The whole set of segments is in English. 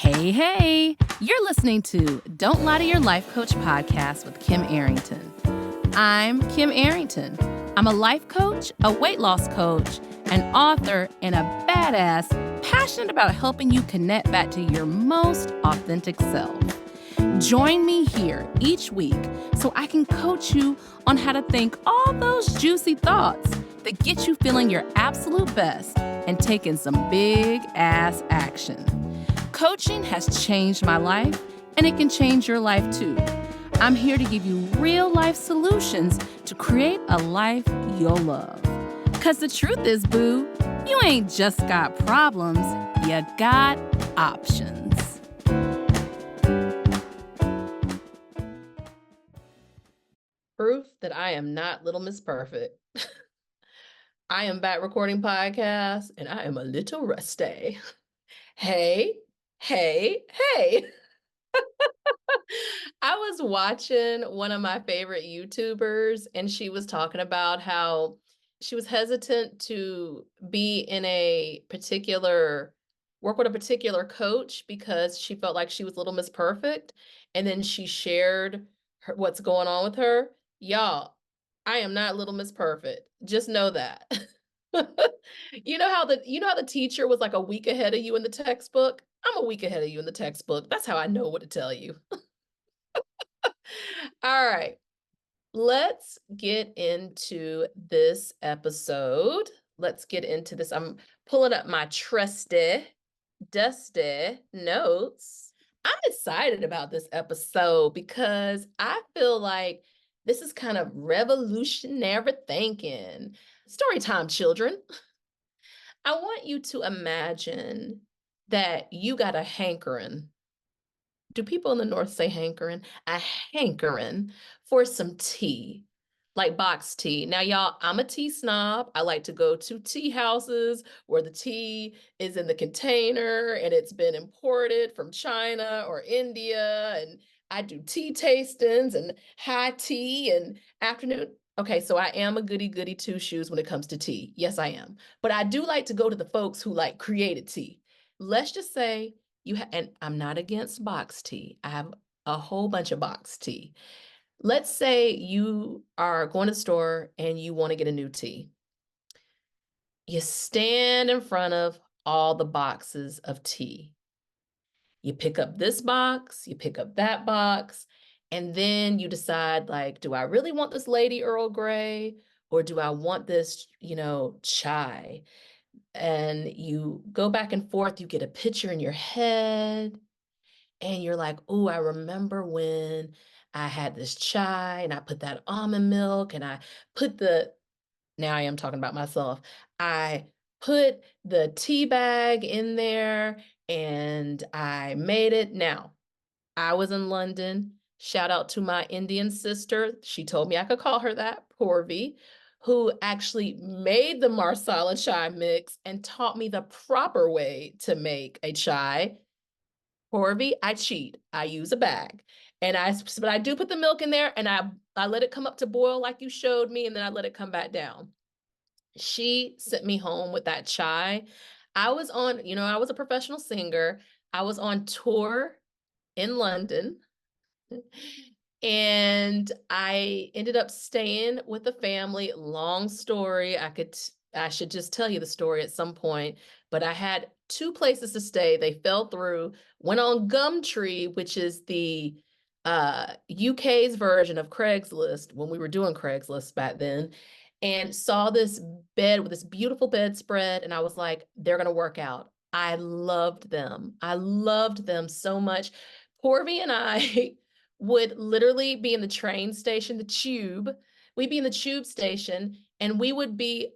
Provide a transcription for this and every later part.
Hey, you're listening to Don't Lie to Your Life Coach podcast with Kim Arrington. I'm Kim Arrington. I'm a life coach, a weight loss coach, an author, and a badass passionate about helping you connect back to your most authentic self. Join me here each week so I can coach you on how to think all those juicy thoughts that get you feeling your absolute best and taking some big ass action. Coaching has changed my life, and it can change your life too. I'm here to give you real life solutions to create a life you'll love. Because the truth is, boo, you ain't just got problems, you got options. Proof that I am not Little Miss Perfect. I am back recording podcasts, and I am a little rusty. Hey. I was watching one of my favorite YouTubers, and she was talking about how she was hesitant to be in work with a particular coach because she felt like she was Little Miss Perfect. And then she shared what's going on with her. Y'all, I am not Little Miss Perfect. Just know that. You know how the teacher was like a week ahead of you in the textbook? I'm a week ahead of you in the textbook. That's how I know what to tell you. All right, let's get into this episode. Let's get into this. I'm pulling up my trusty, dusty notes. I'm excited about this episode because I feel like this is kind of revolutionary thinking. Story time, children. I want you to imagine that you got a hankering. Do people in the North say hankering? A hankering for some tea, like boxed tea. Now, y'all, I'm a tea snob. I like to go to tea houses where the tea is in the container and it's been imported from China or India. And I do tea tastings and high tea and afternoon. Okay, so I am a goody two shoes when it comes to tea. Yes, I am. But I do like to go to the folks who like created tea. Let's just say and I'm not against box tea. I have a whole bunch of box tea. Let's say you are going to the store and you want to get a new tea. You stand in front of all the boxes of tea. You pick up this box, you pick up that box, and then you decide, like, do I really want this Lady Earl Grey or do I want this, chai? And you go back and forth, you get a picture in your head. And you're like, oh, I remember when I had this chai and I put that almond milk and I put now I am talking about myself. I put the tea bag in there and I made it. Now, I was in London. Shout out to my Indian sister. She told me I could call her that, Porvi, who actually made the marsala chai mix and taught me the proper way to make a chai. Corby, I cheat. I use a bag. But I do put the milk in there and I let it come up to boil like you showed me, and then I let it come back down. She sent me home with that chai. I was a professional singer. I was on tour in London. And I ended up staying with the family. Long story. I should just tell you the story at some point, but I had two places to stay. They fell through. Went on Gumtree, which is the UK's version of Craigslist when we were doing Craigslist back then, and saw this bed with this beautiful bedspread. And I was like, they're going to work out. I loved them. I loved them so much. Porvy and I would literally be in the train station, the tube. We'd be in the tube station and we would be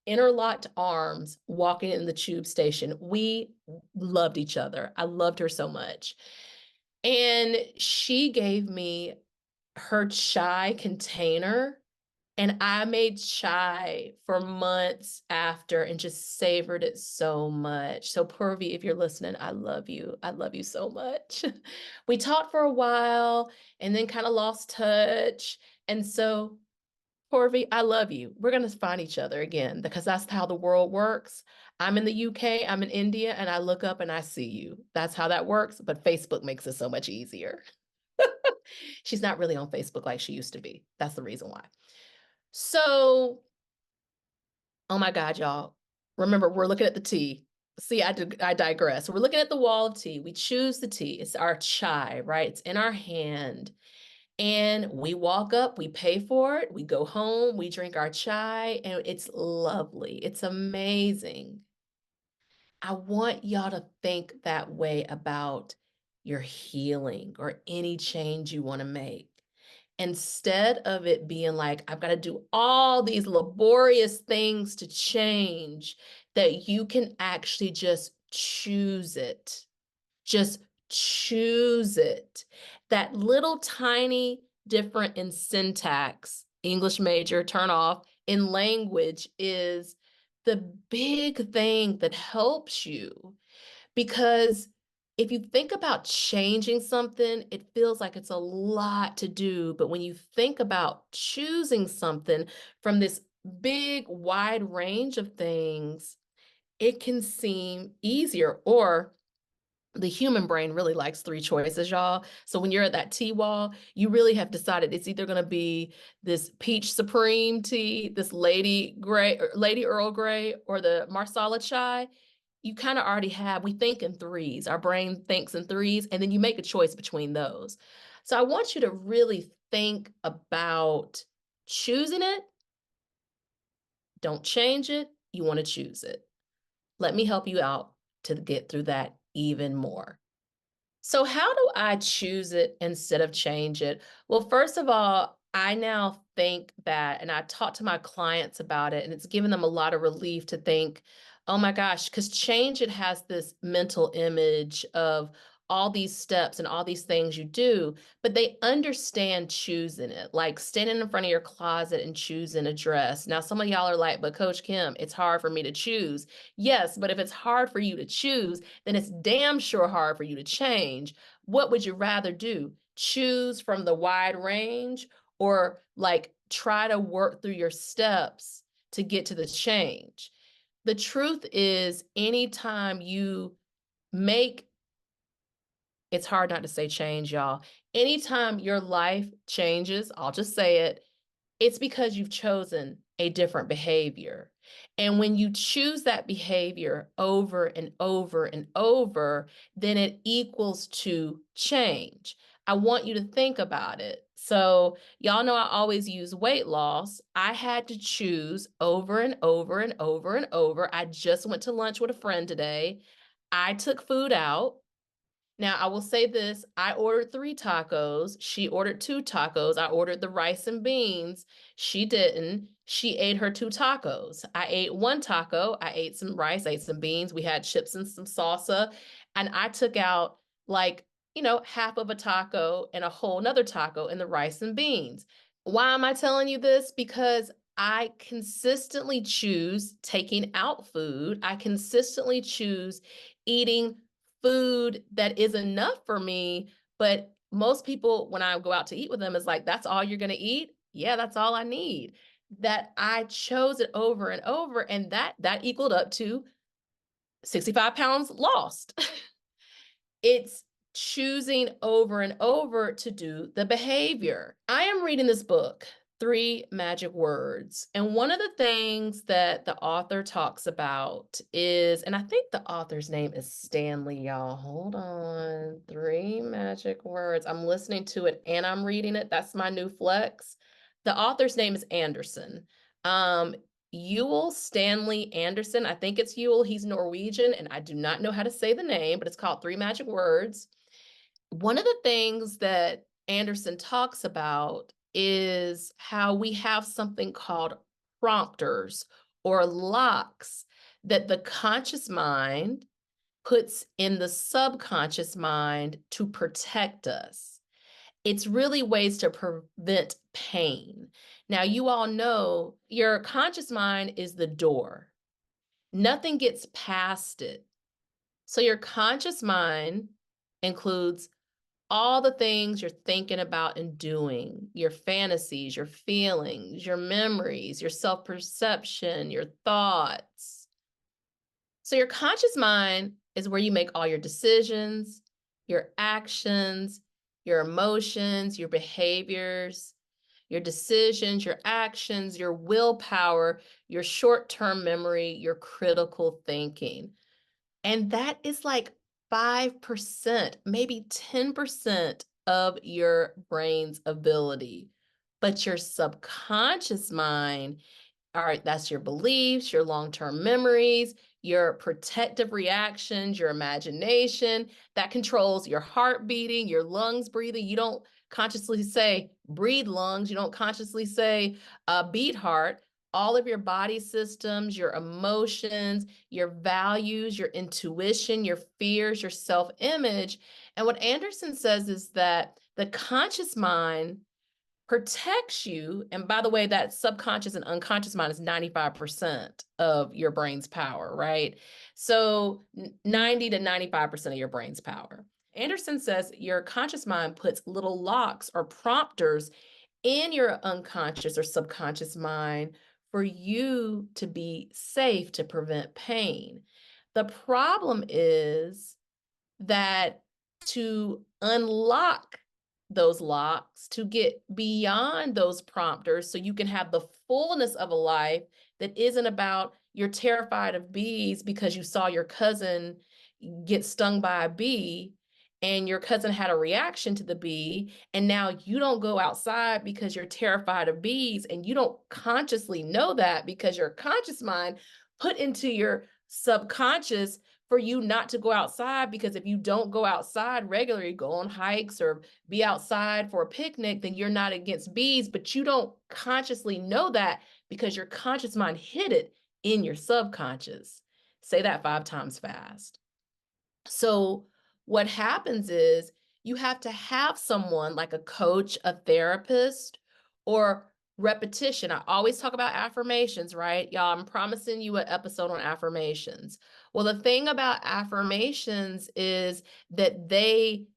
interlocked arms walking in the tube station. We loved each other. I loved her so much. And she gave me her chai container and I made chai for months after and just savored it so much. So Purvi, if you're listening, I love you. I love you so much. We talked for a while and then kind of lost touch. And so Corvy, I love you. We're going to find each other again because that's how the world works. I'm in the UK, I'm in India, and I look up and I see you. That's how that works. But Facebook makes it so much easier. She's not really on Facebook like she used to be. That's the reason why. So, oh my God, y'all. Remember, we're looking at the tea. See, I digress. We're looking at the wall of tea. We choose the tea. It's our chai, right? It's in our hand. And we walk up, we pay for it, we go home, we drink our chai, and it's lovely. It's amazing. I want y'all to think that way about your healing or any change you want to make. Instead of it being like, I've got to do all these laborious things to change, that you can actually just choose it. Just choose it. That little tiny different in syntax, English major, turn off, in language is the big thing that helps you. Because if you think about changing something, it feels like it's a lot to do. But when you think about choosing something from this big, wide range of things, it can seem easier. Or the human brain really likes three choices, y'all. So when you're at that tea wall, you really have decided it's either going to be this peach supreme tea, this lady Earl Grey, or the Marsala chai. You kind of already have, we think in threes. Our brain thinks in threes, and then you make a choice between those. So I want you to really think about choosing it. Don't change it. You want to choose it. Let me help you out to get through that even more. So how do I choose it instead of change it? Well, first of all, I now think that, and I talk to my clients about it, and it's given them a lot of relief to think, oh my gosh, because change it has this mental image of all these steps and all these things you do, but they understand choosing it, like standing in front of your closet and choosing a dress. Now, some of y'all are like, but Coach Kim, it's hard for me to choose. Yes, but if it's hard for you to choose, then it's damn sure hard for you to change. What would you rather do? Choose from the wide range, or like try to work through your steps to get to the change? The truth is, anytime you make, it's hard not to say change, y'all. Anytime your life changes, I'll just say it, it's because you've chosen a different behavior. And when you choose that behavior over and over and over, then it equals to change. I want you to think about it. So y'all know I always use weight loss. I had to choose over and over and over and over. I just went to lunch with a friend today. I took food out. Now, I will say this, I ordered 3 tacos. She ordered 2 tacos. I ordered the rice and beans. She didn't. She ate her 2 tacos. I ate 1 taco. I ate some rice, I ate some beans. We had chips and some salsa. And I took out like, half of a taco and a whole nother taco in the rice and beans. Why am I telling you this? Because I consistently choose taking out food. I consistently choose eating food that is enough for me. But most people, when I go out to eat with them, is like, that's all you're going to eat? Yeah, that's all I need. That I chose it over and over, and that equaled up to 65 pounds lost. It's choosing over and over to do the behavior. I am reading this book, Three Magic Words. And one of the things that the author talks about is, and I think the author's name is Stanley, y'all. Hold on. Three Magic Words. I'm listening to it and I'm reading it. That's my new flex. The author's name is Anderson. Ewell Stanley Anderson. I think it's Ewell. He's Norwegian, and I do not know how to say the name, but it's called Three Magic Words. One of the things that Anderson talks about is how we have something called prompters or locks that the conscious mind puts in the subconscious mind to protect us. It's really ways to prevent pain. Now, you all know your conscious mind is the door. Nothing gets past it. So your conscious mind includes all the things you're thinking about and doing, your fantasies, your feelings, your memories, your self-perception, your thoughts. So your conscious mind is where you make all your decisions, your actions, your emotions, your behaviors, your decisions, your actions, your willpower, your short-term memory, your critical thinking. And that is like 5%, maybe 10% of your brain's ability. But your subconscious mind, all right, that's your beliefs, your long-term memories, your protective reactions, your imagination that controls your heart beating, your lungs breathing. You don't consciously say breathe lungs. You don't consciously say beat heart. All of your body systems, your emotions, your values, your intuition, your fears, your self-image. And what Anderson says is that the conscious mind protects you. And by the way, that subconscious and unconscious mind is 95% of your brain's power, right? So 90 to 95% of your brain's power. Anderson says your conscious mind puts little locks or prompters in your unconscious or subconscious mind for you to be safe to prevent pain. The problem is that to unlock those locks, to get beyond those prompters so you can have the fullness of a life that isn't about you're terrified of bees because you saw your cousin get stung by a bee and your cousin had a reaction to the bee, and now you don't go outside because you're terrified of bees, and you don't consciously know that because your conscious mind put into your subconscious for you not to go outside, because if you don't go outside regularly, go on hikes or be outside for a picnic, then you're not against bees, but you don't consciously know that because your conscious mind hid it in your subconscious. Say that 5 times fast. So what happens is you have to have someone like a coach, a therapist, or repetition. I always talk about affirmations, right? Y'all, I'm promising you an episode on affirmations. Well, the thing about affirmations is that they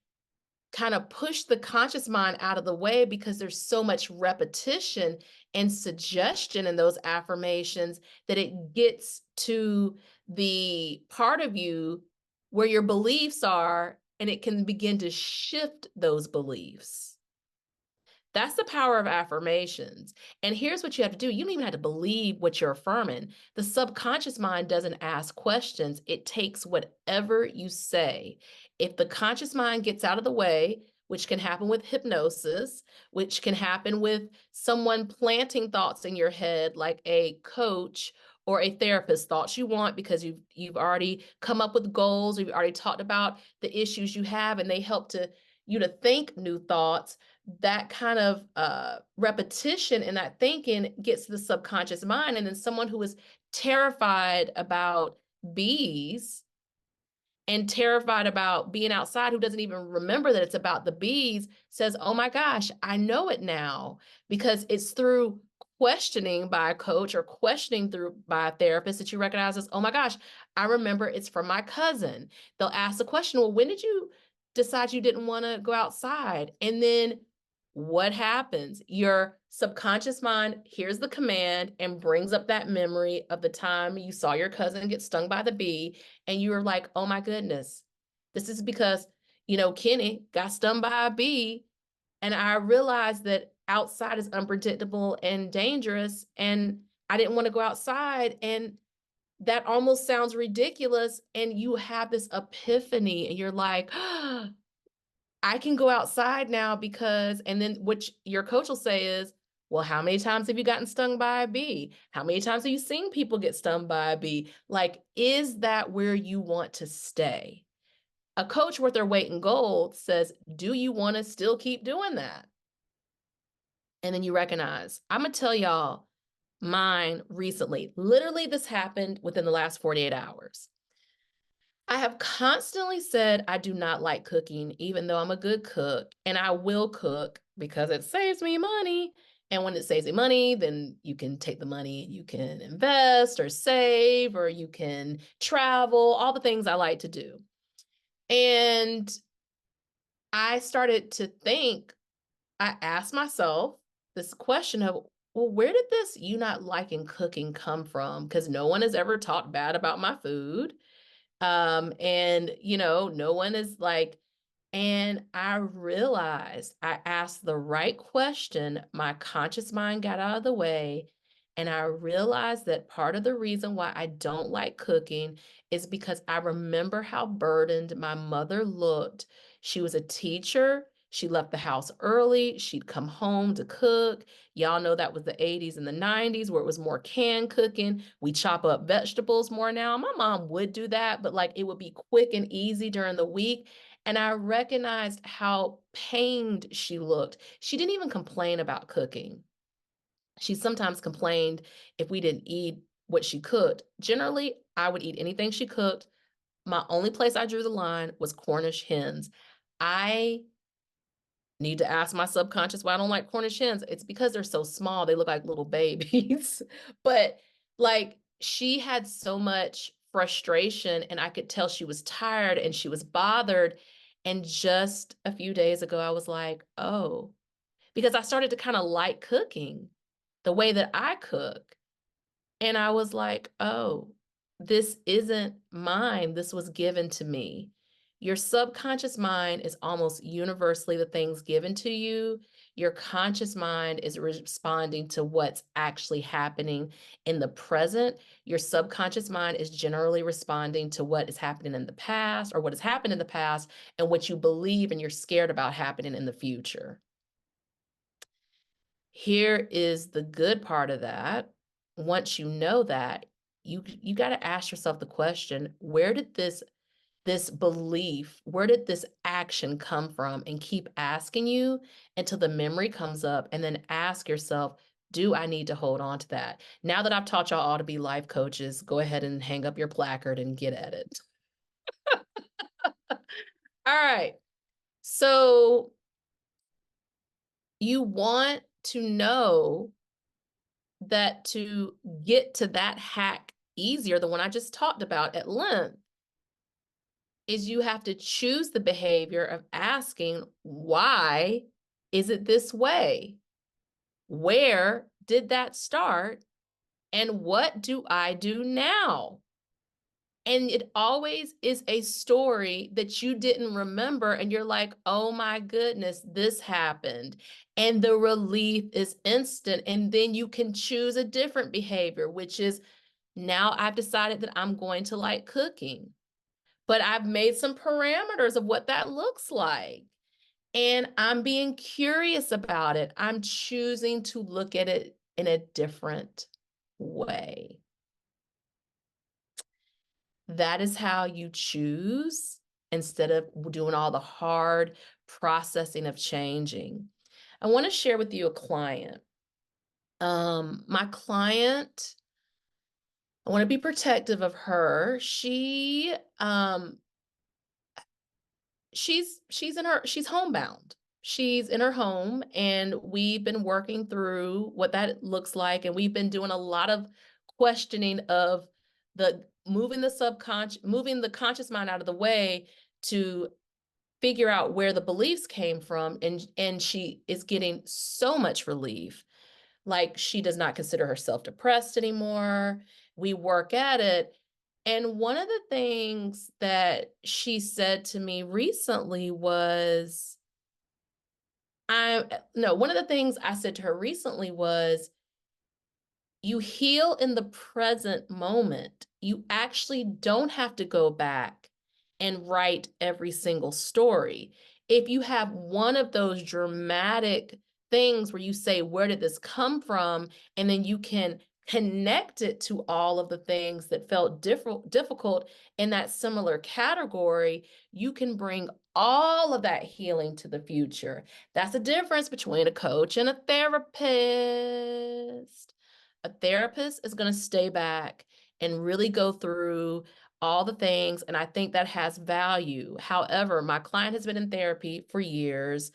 kind of push the conscious mind out of the way because there's so much repetition and suggestion in those affirmations that it gets to the part of you where your beliefs are, and it can begin to shift those beliefs. That's the power of affirmations. And here's what you have to do. You don't even have to believe what you're affirming. The subconscious mind doesn't ask questions. It takes whatever you say. If the conscious mind gets out of the way, which can happen with hypnosis, which can happen with someone planting thoughts in your head, like a coach or a therapist, thoughts you want because you've already come up with goals, or you've already talked about the issues you have, and they help you to think new thoughts. That kind of repetition in that thinking gets to the subconscious mind. And then someone who is terrified about bees and terrified about being outside, who doesn't even remember that it's about the bees, says, oh my gosh, I know it now, because it's through questioning by a coach or questioning through by a therapist that you recognize as, oh my gosh, I remember it's from my cousin. They'll ask the question, well, when did you decide you didn't want to go outside? And then what happens? Your subconscious mind hears the command and brings up that memory of the time you saw your cousin get stung by the bee, and you were like, oh my goodness, this is because, Kenny got stung by a bee, and I realized that outside is unpredictable and dangerous, and I didn't want to go outside, and that almost sounds ridiculous, and you have this epiphany, and you're like, I can go outside now because, and then what your coach will say is, well, how many times have you gotten stung by a bee? How many times have you seen people get stung by a bee? Like, is that where you want to stay? A coach worth their weight in gold says, do you want to still keep doing that? And then you recognize, I'm going to tell y'all mine recently. Literally, this happened within the last 48 hours. I have constantly said I do not like cooking, even though I'm a good cook, and I will cook because it saves me money. And when it saves me money, then you can take the money and you can invest or save, or you can travel, all the things I like to do. And I started to think, I asked myself this question of, well, where did this you not liking cooking come from? Because no one has ever talked bad about my food. And no one is like, and I realized I asked the right question. My conscious mind got out of the way. And I realized that part of the reason why I don't like cooking is because I remember how burdened my mother looked. She was a teacher. She left the house early. She'd come home to cook. Y'all know that was the 80s and the 90s where it was more canned cooking. We chop up vegetables more now. My mom would do that, but like it would be quick and easy during the week. And I recognized how pained she looked. She didn't even complain about cooking. She sometimes complained if we didn't eat what she cooked. Generally, I would eat anything she cooked. My only place I drew the line was Cornish hens. I need to ask my subconscious why I don't like Cornish hens. It's because they're so small. They look like little babies. But like she had so much frustration and I could tell she was tired and she was bothered. And just a few days ago, I was like, oh, because I started to kind of like cooking the way that I cook. And I was like, oh, this isn't mine. This was given to me. Your subconscious mind is almost universally the things given to you. Your conscious mind is responding to what's actually happening in the present. Your subconscious mind is generally responding to what is happening in the past or what has happened in the past and what you believe and you're scared about happening in the future. Here is the good part of that. Once you know that, you got to ask yourself the question, where did this belief, where did this action come from? And keep asking you until the memory comes up and then ask yourself, do I need to hold on to that? Now that I've taught y'all all to be life coaches, go ahead and hang up your placard and get at it. All right. So you want to know that to get to that hack easier, the one I just talked about at length, is you have to choose the behavior of asking, why is it this way? Where did that start? And what do I do now? And it always is a story that you didn't remember. And you're like, oh my goodness, this happened. And the relief is instant. And then you can choose a different behavior, which is now I've decided that I'm going to like cooking, but I've made some parameters of what that looks like. And I'm being curious about it. I'm choosing to look at it in a different way. That is how you choose instead of doing all the hard processing of changing. I want to share with you a client. My client, I want to be protective of her. She's homebound. She's in her home and we've been working through what that looks like. And we've been doing a lot of questioning of moving the conscious mind out of the way to figure out where the beliefs came from. And she is getting so much relief. Like she does not consider herself depressed anymore. We work at it. And one of the things that she said to me recently was, one of the things I said to her recently was, you heal in the present moment. You actually don't have to go back and write every single story. If you have one of those dramatic things where you say, where did this come from? And then you can connect it to all of the things that felt difficult in that similar category, you can bring all of that healing to the future. That's the difference between a coach and a therapist. A therapist is going to stay back and really go through all the things, and I think that has value. However, my client has been in therapy for years,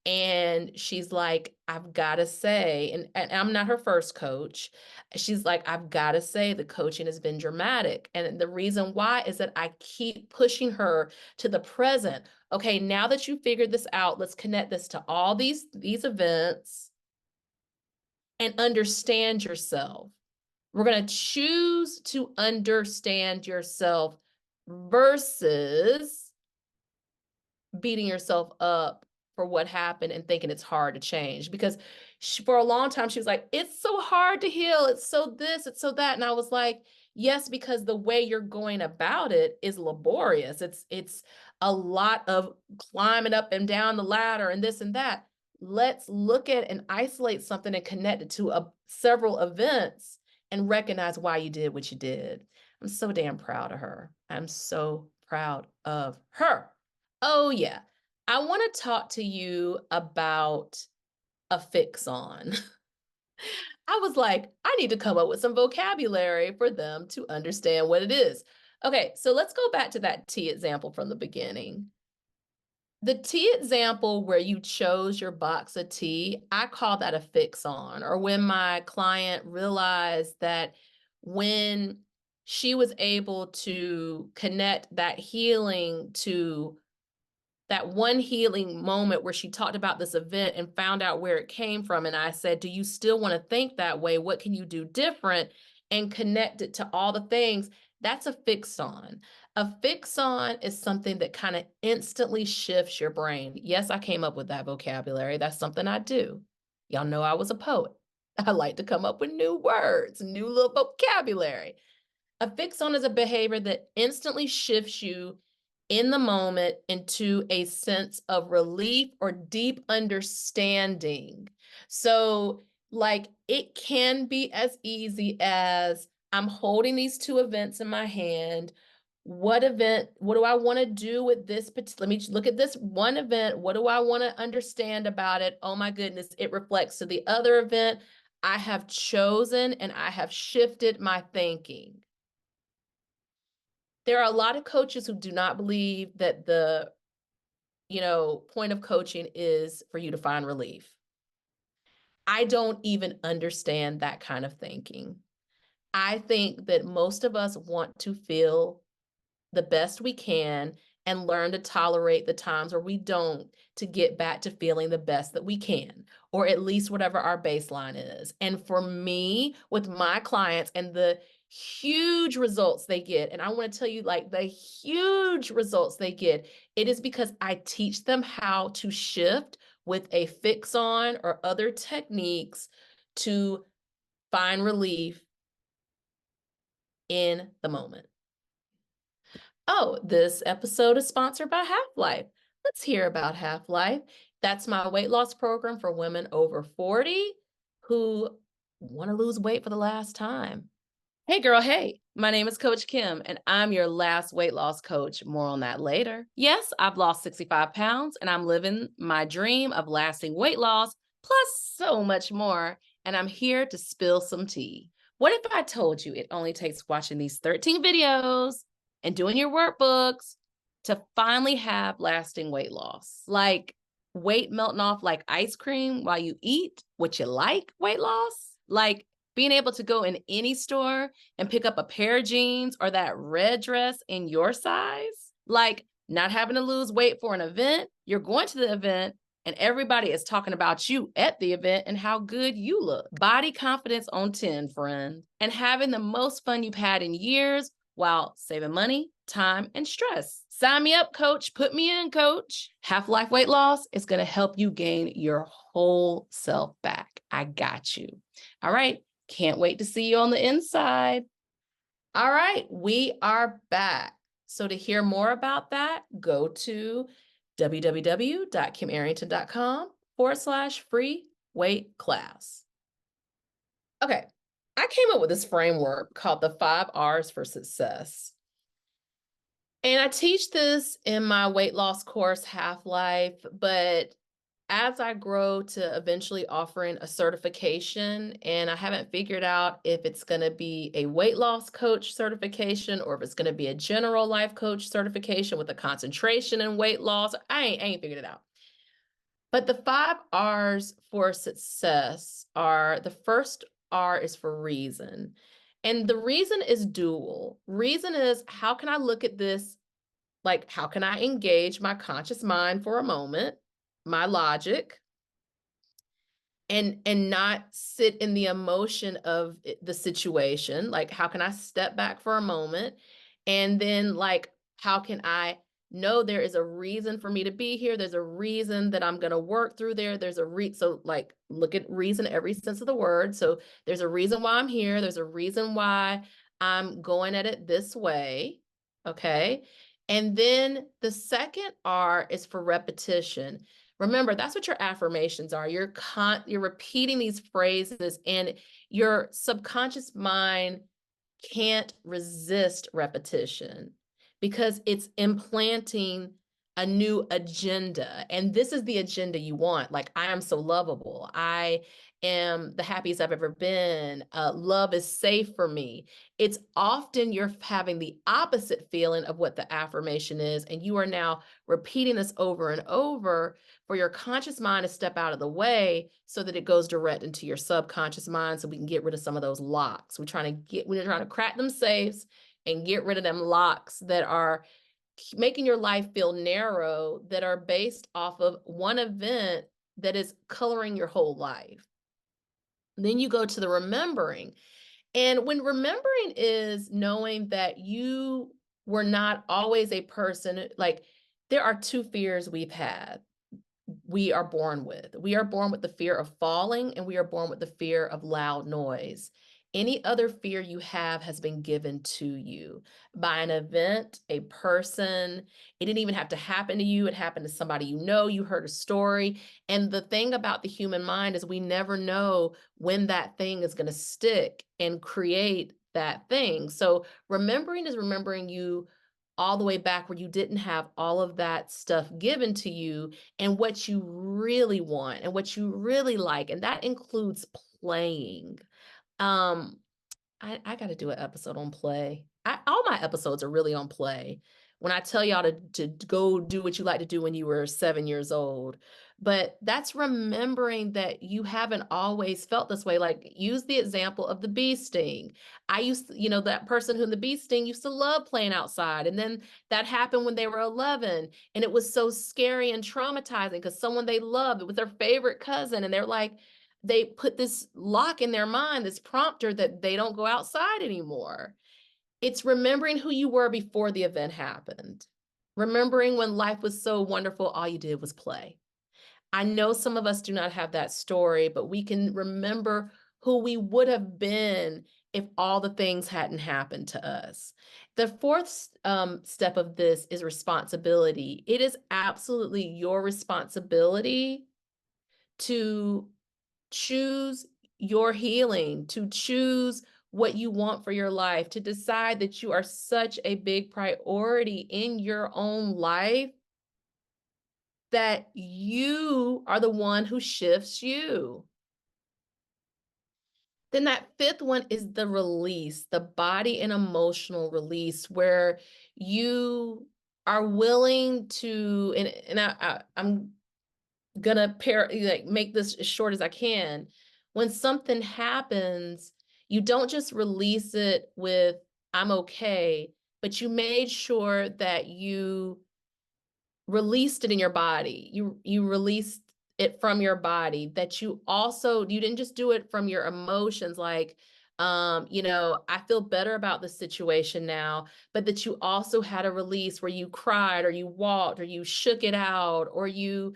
And she's like, I've got to say, and I'm not her first coach. She's like, I've got to say the coaching has been dramatic. And the reason why is that I keep pushing her to the present. Okay, now that you figured this out, let's connect this to all these events and understand yourself. We're going to choose to understand yourself versus beating yourself up for what happened and thinking it's hard to change. Because for a long time, she was like, it's so hard to heal. It's so this, it's so that. And I was like, yes, because the way you're going about it is laborious. It's a lot of climbing up and down the ladder and this and that. Let's look at and isolate something and connect it to several events and recognize why you did what you did. I'm so damn proud of her. I'm so proud of her. Oh, yeah. I want to talk to you about a fix-on. I was like, I need to come up with some vocabulary for them to understand what it is. Okay, so let's go back to that tea example from the beginning. The tea example where you chose your box of tea, I call that a fix-on, or when my client realized that when she was able to connect that healing to that one healing moment where she talked about this event and found out where it came from. And I said, do you still want to think that way? What can you do different? And connect it to all the things. That's a fix-on. A fix-on is something that kind of instantly shifts your brain. Yes, I came up with that vocabulary. That's something I do. Y'all know I was a poet. I like to come up with new words, new little vocabulary. A fix-on is a behavior that instantly shifts you in the moment into a sense of relief or deep understanding. So, like, it can be as easy as I'm holding these two events in my hand. What do I want to do with this? Let me look at this one event. What do I want to understand about it? Oh my goodness, it reflects to the other event. I have chosen and I have shifted my thinking. There are a lot of coaches who do not believe that the point of coaching is for you to find relief. I don't even understand that kind of thinking. I think that most of us want to feel the best we can and learn to tolerate the times where we don't, to get back to feeling the best that we can, or at least whatever our baseline is. And for me, with my clients and the huge results they get, and I want to tell you, like, the huge results they get, it is because I teach them how to shift with a fix-on or other techniques to find relief in the moment. Oh, this episode is sponsored by Half-Life. Let's hear about Half-Life. That's my weight loss program for women over 40 who want to lose weight for the last time. Hey girl, hey, my name is Coach Kim and I'm your last weight loss coach. More on that later. Yes, I've lost 65 pounds and I'm living my dream of lasting weight loss, plus so much more. And I'm here to spill some tea. What if I told you it only takes watching these 13 videos and doing your workbooks to finally have lasting weight loss? Like weight melting off like ice cream while you eat what you like weight loss? Like being able to go in any store and pick up a pair of jeans or that red dress in your size? Like not having to lose weight for an event, you're going to the event and everybody is talking about you at the event and how good you look. Body confidence on 10, friend. And having the most fun you've had in years while saving money, time, and stress. Sign me up, coach. Put me in, coach. Half-Life Weight Loss is going to help you gain your whole self back. I got you. All right. Can't wait to see you on the inside. All right. We are back. So to hear more about that, go to www.kimarrington.com/free weight class. Okay. I came up with this framework called the 5 R's for success. And I teach this in my weight loss course, Half-Life, but as I grow to eventually offering a certification, and I haven't figured out if it's going to be a weight loss coach certification or if it's going to be a general life coach certification with a concentration in weight loss. I ain't figured it out. But the 5 R's for success are, the first R is for reason. And the reason is dual. Reason is, how can I look at this? Like, how can I engage my conscious mind for a moment, my logic, and not sit in the emotion of the situation? Like, how can I step back for a moment? And then, like, how can I know there is a reason for me to be here? There's a reason that I'm going to work through there. There's a so, like, look at reason every sense of the word. So there's a reason why I'm here. There's a reason why I'm going at it this way. Okay. And then the second R is for repetition. Remember, that's what your affirmations are. You're repeating these phrases, and your subconscious mind can't resist repetition because it's implanting a new agenda. And this is the agenda you want. Like, I am so lovable. I am the happiest I've ever been. Love is safe for me. It's often you're having the opposite feeling of what the affirmation is, and you are now repeating this over and over for your conscious mind to step out of the way so that it goes direct into your subconscious mind, so we can get rid of some of those locks. We're trying to crack them safes and get rid of them locks that are making your life feel narrow, that are based off of one event that is coloring your whole life. Then you go to the remembering. And when remembering is knowing that you were not always a person, like, there are 2 fears we are born with. We are born with the fear of falling, and we are born with the fear of loud noise. Any other fear you have has been given to you by an event, a person. It didn't even have to happen to you. It happened to somebody you know. You heard a story. And the thing about the human mind is we never know when that thing is going to stick and create that thing. So remembering is remembering you all the way back where you didn't have all of that stuff given to you, and what you really want and what you really like. And that includes playing. Um, I got to do an episode on play. All my episodes are really on play. When I tell y'all to go do what you like to do when you were 7 years old. But that's remembering that you haven't always felt this way. Like, use the example of the bee sting. I used to, that person who the bee sting used to love playing outside. And then that happened when they were 11. And it was so scary and traumatizing because someone they loved, it was their favorite cousin. And they're like, they put this lock in their mind, this prompter that they don't go outside anymore. It's remembering who you were before the event happened. Remembering when life was so wonderful, all you did was play. I know some of us do not have that story, but we can remember who we would have been if all the things hadn't happened to us. The fourth step of this is responsibility. It is absolutely your responsibility to choose your healing, to choose what you want for your life, to decide that you are such a big priority in your own life that you are the one who shifts you. Then that fifth one is the release, the body and emotional release, where you are willing to, I'm gonna make this as short as I can. When something happens, you don't just release it with "I'm okay," but you made sure that you released it in your body. You released it from your body, that you didn't just do it from your emotions, like, I feel better about the situation now, but that you also had a release where you cried, or you walked, or you shook it out, or you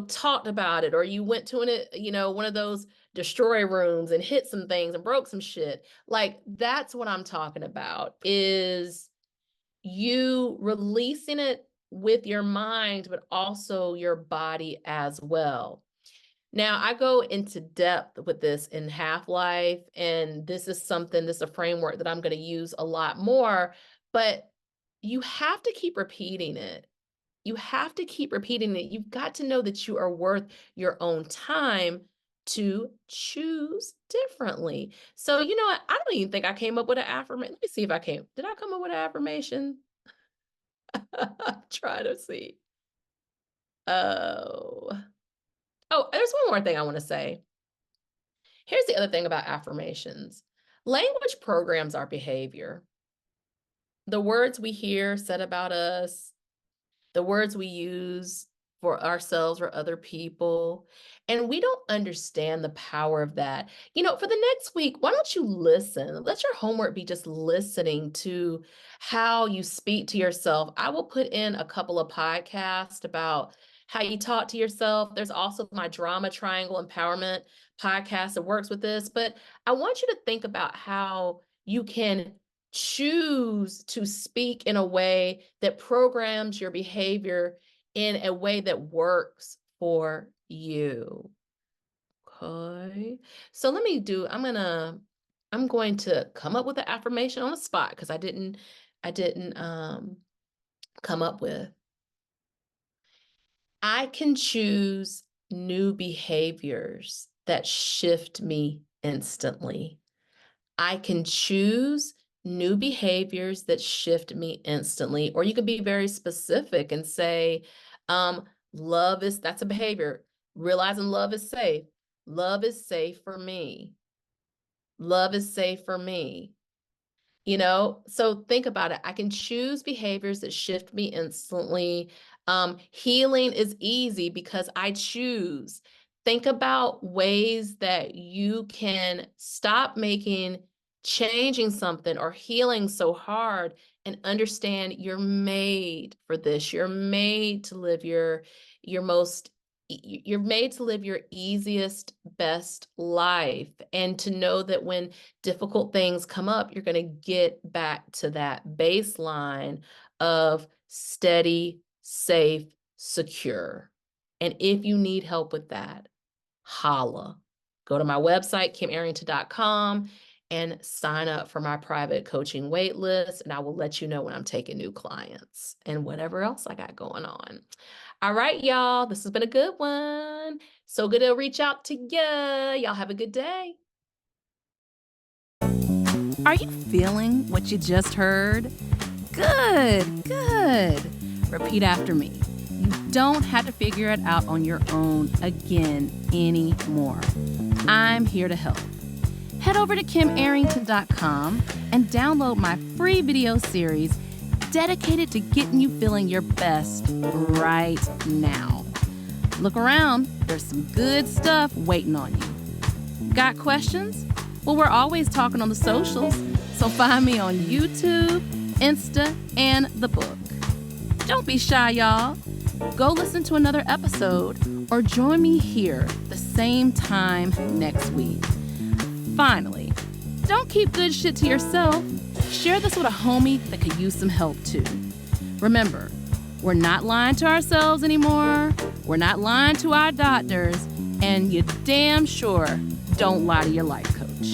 talked about it, or you went to one of those destroy rooms and hit some things and broke some shit. Like, that's what I'm talking about, is you releasing it with your mind, but also your body as well. Now, I go into depth with this in Half-Life, and this is a framework that I'm going to use a lot more, but you have to keep repeating it. You have to keep repeating it. You've got to know that you are worth your own time to choose differently. So, you know what? I don't even think I came up with an affirmation. Let me see if did I come up with an affirmation? Try to see. Oh. Oh, there's one more thing I want to say. Here's the other thing about affirmations. Language programs our behavior. The words we hear said about us, the words we use for ourselves or other people. And we don't understand the power of that. For the next week, why don't you listen? Let your homework be just listening to how you speak to yourself. I will put in a couple of podcasts about how you talk to yourself. There's also my Drama Triangle Empowerment podcast that works with this. But I want you to think about how you can choose to speak in a way that programs your behavior in a way that works for you. Okay. So I'm going to come up with an affirmation on the spot because I didn't come up with. I can choose new behaviors that shift me instantly. I can choose new behaviors that shift me instantly. Or you could be very specific and say, that's a behavior. Realizing love is safe. Love is safe for me. Love is safe for me. So think about it. I can choose behaviors that shift me instantly. Healing is easy because I choose. Think about ways that you can stop changing something or healing so hard and understand you're made for this. You're made to live you're made to live your easiest, best life, and to know that when difficult things come up, you're going to get back to that baseline of steady, safe, secure. And if you need help with that, holla. Go to my website, kimarrington.com, and sign up for my private coaching wait list, and I will let you know when I'm taking new clients and whatever else I got going on. All right, y'all, this has been a good one. So good to reach out to ya. Y'all have a good day. Are you feeling what you just heard? Good, good. Repeat after me. You don't have to figure it out on your own again anymore. I'm here to help. Head over to kimarrington.com and download my free video series dedicated to getting you feeling your best right now. Look around, there's some good stuff waiting on you. Got questions? Well, we're always talking on the socials, so find me on YouTube, Insta, and the book. Don't be shy, y'all. Go listen to another episode or join me here the same time next week. Finally, don't keep good shit to yourself. Share this with a homie that could use some help too. Remember, we're not lying to ourselves anymore. We're not lying to our doctors. And you damn sure don't lie to your life coach.